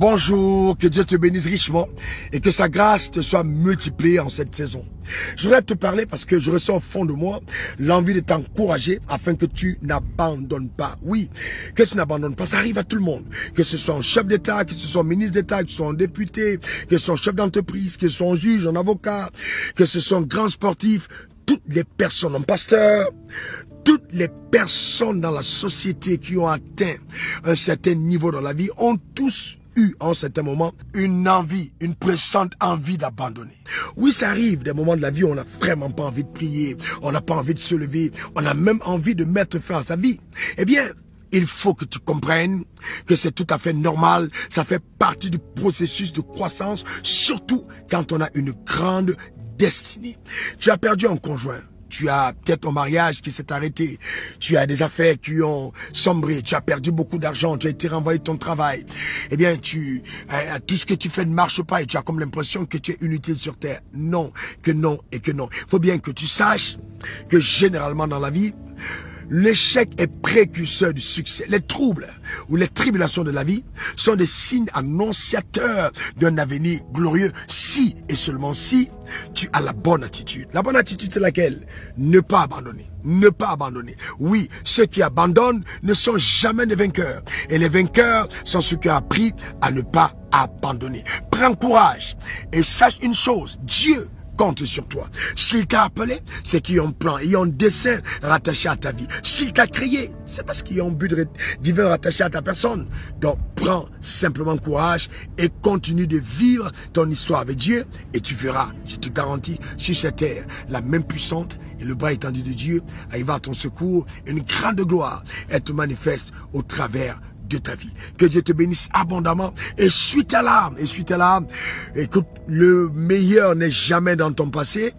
Bonjour, que Dieu te bénisse richement et que sa grâce te soit multipliée en cette saison. Je voudrais te parler parce que je ressens au fond de moi l'envie de t'encourager afin que tu n'abandonnes pas. Oui, que tu n'abandonnes pas. Ça arrive à tout le monde. Que ce soit un chef d'État, que ce soit un ministre d'État, que ce soit un député, que ce soit un chef d'entreprise, que ce soit un juge, un avocat, que ce soit un grand sportif. Toutes les personnes, un pasteur, toutes les personnes dans la société qui ont atteint un certain niveau dans la vie ont tous eu en certain moment une envie, une pressante envie d'abandonner. Oui, ça arrive des moments de la vie où on n'a vraiment pas envie de prier, on n'a pas envie de se lever, on a même envie de mettre fin à sa vie. Eh bien, il faut que tu comprennes que c'est tout à fait normal, ça fait partie du processus de croissance, surtout quand on a une grande destinée. Tu as perdu un conjoint. Tu as peut-être un mariage qui s'est arrêté. Tu as des affaires qui ont sombré. Tu as perdu beaucoup d'argent. Tu as été renvoyé de ton travail. Eh bien, tout ce que tu fais ne marche pas et tu as comme l'impression que tu es inutile sur terre. Non, que non et que non. Il faut bien que tu saches que généralement dans la vie, l'échec est précurseur du succès. Les troubles ou les tribulations de la vie sont des signes annonciateurs d'un avenir glorieux si et seulement si tu as la bonne attitude. La bonne attitude, c'est laquelle? Ne pas abandonner. Ne pas abandonner. Oui, ceux qui abandonnent ne sont jamais des vainqueurs. Et les vainqueurs sont ceux qui ont appris à ne pas abandonner. Prends courage et sache une chose, Dieu compte sur toi. S'il t'a appelé, c'est qu'il y a un plan, il y a un dessein rattaché à ta vie. S'il t'a créé, c'est parce qu'il y a un but divin rattaché à ta personne. Donc, prends simplement courage et continue de vivre ton histoire avec Dieu et tu verras, je te garantis, sur cette terre, la même puissante et le bras étendu de Dieu arrivera à ton secours et une grande gloire elle te manifeste au travers de ta vie. Que Dieu te bénisse abondamment et suis ta larme, Écoute, le meilleur n'est jamais dans ton passé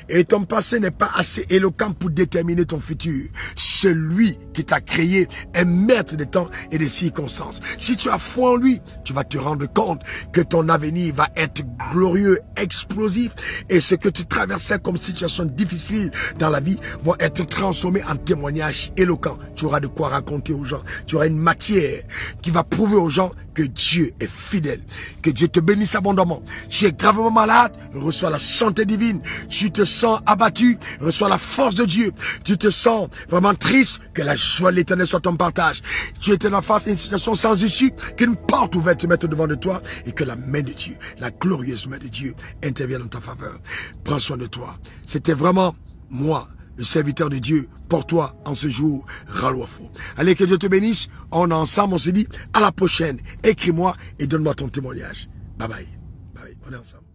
et ton passé n'est pas assez éloquent pour déterminer ton futur. Celui qui t'a créé est maître des temps et des circonstances. Si tu as foi en lui, tu vas te rendre compte que ton avenir va être glorieux, explosif et ce que tu traversais comme situation difficile dans la vie va être transformé en témoignage éloquent. Tu auras de quoi raconter aux gens. Tu auras une matière qui va prouver aux gens que Dieu est fidèle. Que Dieu te bénisse abondamment. Tu es gravement malade, reçois la santé divine. Tu te sens abattu, reçois la force de Dieu. Tu te sens vraiment triste, que la joie de l'Éternel soit ton partage. Tu étais en face d'une situation sans issue, qu'une porte ouverte te mette devant de toi et que la main de Dieu, la glorieuse main de Dieu intervienne en ta faveur. Prends soin de toi. C'était vraiment moi, le serviteur de Dieu, pour toi en ce jour, Ralouafo. Allez, que Dieu te bénisse. On est ensemble, on se dit à la prochaine. Écris-moi et donne-moi ton témoignage. Bye bye. Bye bye. On est ensemble.